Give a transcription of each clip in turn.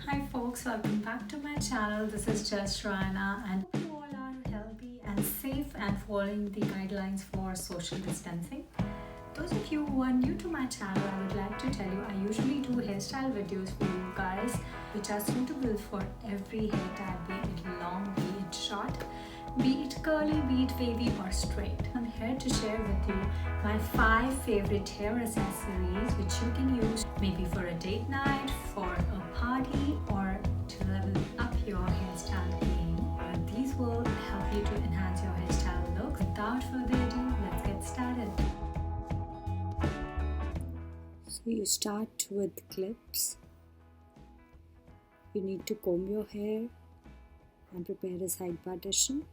Hi folks, welcome back to my channel. This is just Rana and you all are healthy and safe and following the guidelines for social distancing. Those of you who are new to my channel, I would like to tell you I usually do hairstyle videos for you guys which are suitable for every hair type, be it long, be it short, be it curly, be it wavy or straight. I'm here to share with you my 5 favorite hair accessories which you can use maybe for a date night, for a party, or to level up your hairstyle game. These will help you to enhance your hairstyle look. Without further ado, let's get started. So you start with clips. You need to comb your hair and prepare a side partition.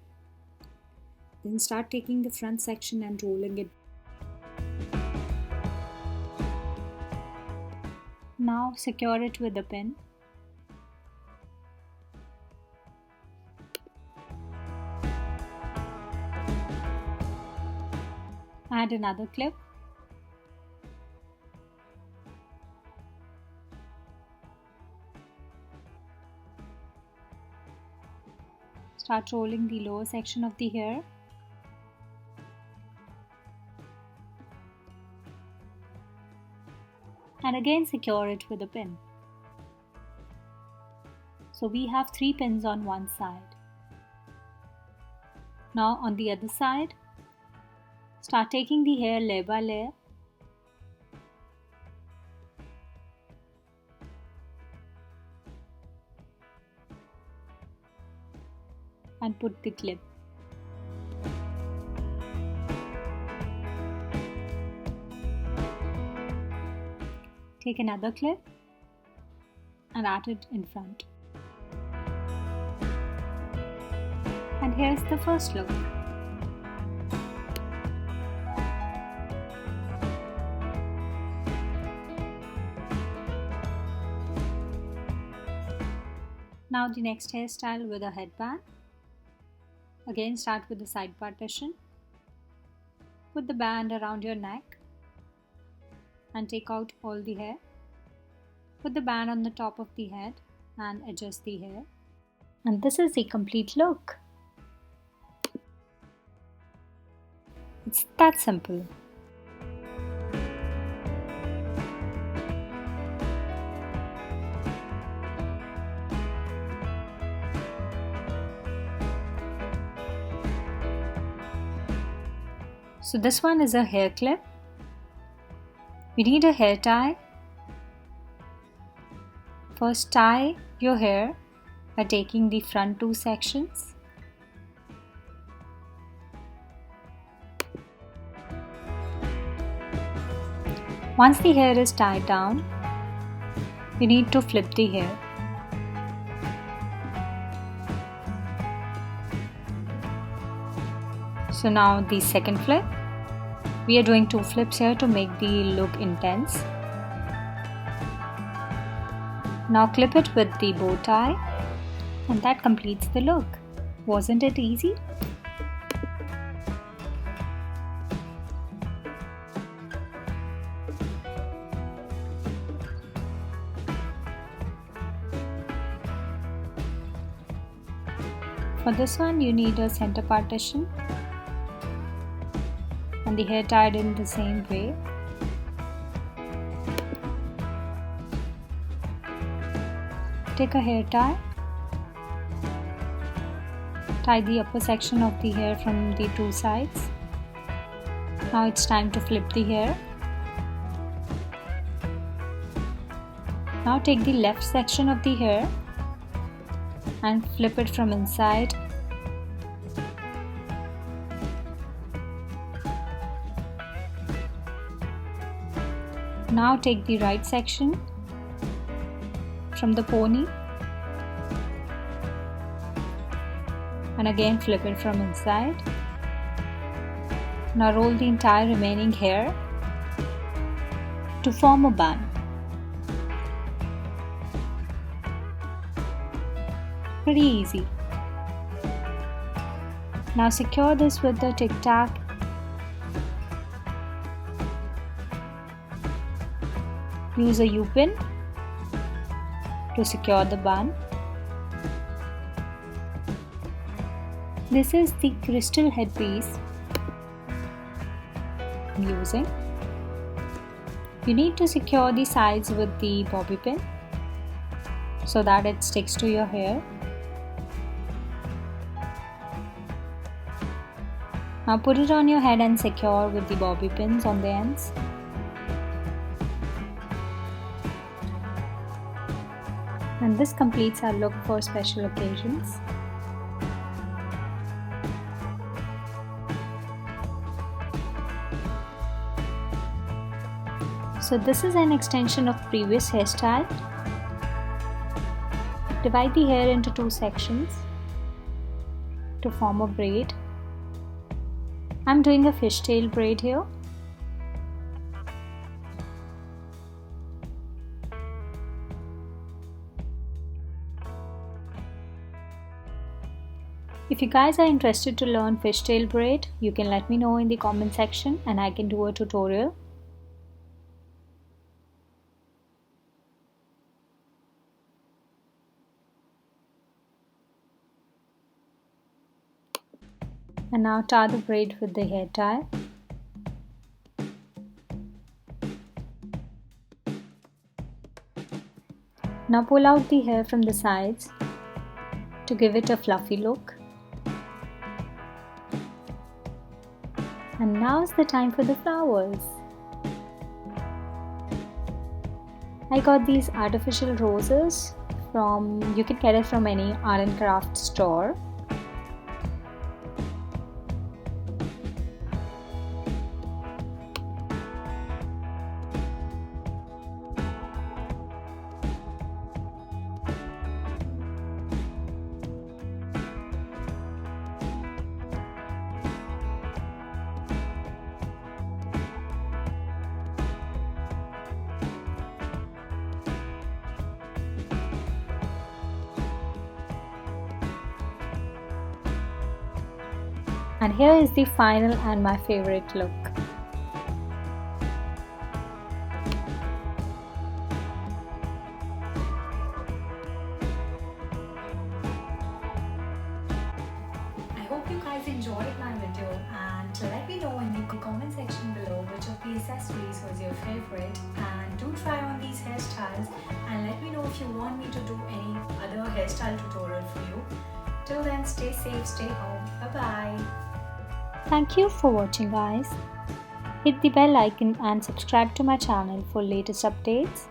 Then start taking the front section and rolling it. Now secure it with a pin. Add another clip. Start rolling the lower section of the hair. And again secure it with a pin. So we have 3 pins on one side. Now on the other side, start taking the hair layer by layer. And put the clip. Take another clip and add it in front. And here's the first look. Now the next hairstyle with a headband. Again start with the side partition. Put the band around your neck and take out all the hair. Put the band on the top of the head and adjust the hair. And this is the complete look. It's that simple. So this one is a hair clip. We need a hair tie. First tie your hair by taking the front 2 sections. Once the hair is tied down, you need to flip the hair. So now the second flip. We are doing 2 flips here to make the look intense. Now clip it with the bow tie and that completes the look. Wasn't it easy? For this one you need a center partition and the hair tied in the same way. Take a hair tie. Tie the upper section of the hair from the 2 sides. Now it's time to flip the hair. Now take the left section of the hair and flip it from inside. Now take the right section from the pony and again flip it from inside. Now roll the entire remaining hair to form a bun. Pretty easy. Now secure this with the Tic-Tac. Use a U-pin to secure the bun. This is the crystal headpiece I'm using. You need to secure the sides with the bobby pin so that it sticks to your hair. Now put it on your head and secure with the bobby pins on the ends. And this completes our look for special occasions. So this is an extension of previous hairstyle. Divide the hair into two sections to form a braid. I'm doing a fishtail braid here. If you guys are interested to learn fishtail braid, you can let me know in the comment section and I can do a tutorial. And now tie the braid with the hair tie. Now pull out the hair from the sides to give it a fluffy look. And now's the time for the flowers. I got these artificial roses you can get it from any art and craft store. And here is the final and my favorite look. I hope you guys enjoyed my video, and let me know in the comment section below which of the accessories was your favorite, and do try on these hairstyles and let me know if you want me to do any other hairstyle tutorial for you. Till then, stay safe, stay home. Bye bye. Thank you for watching, guys. Hit the bell icon and subscribe to my channel for latest updates.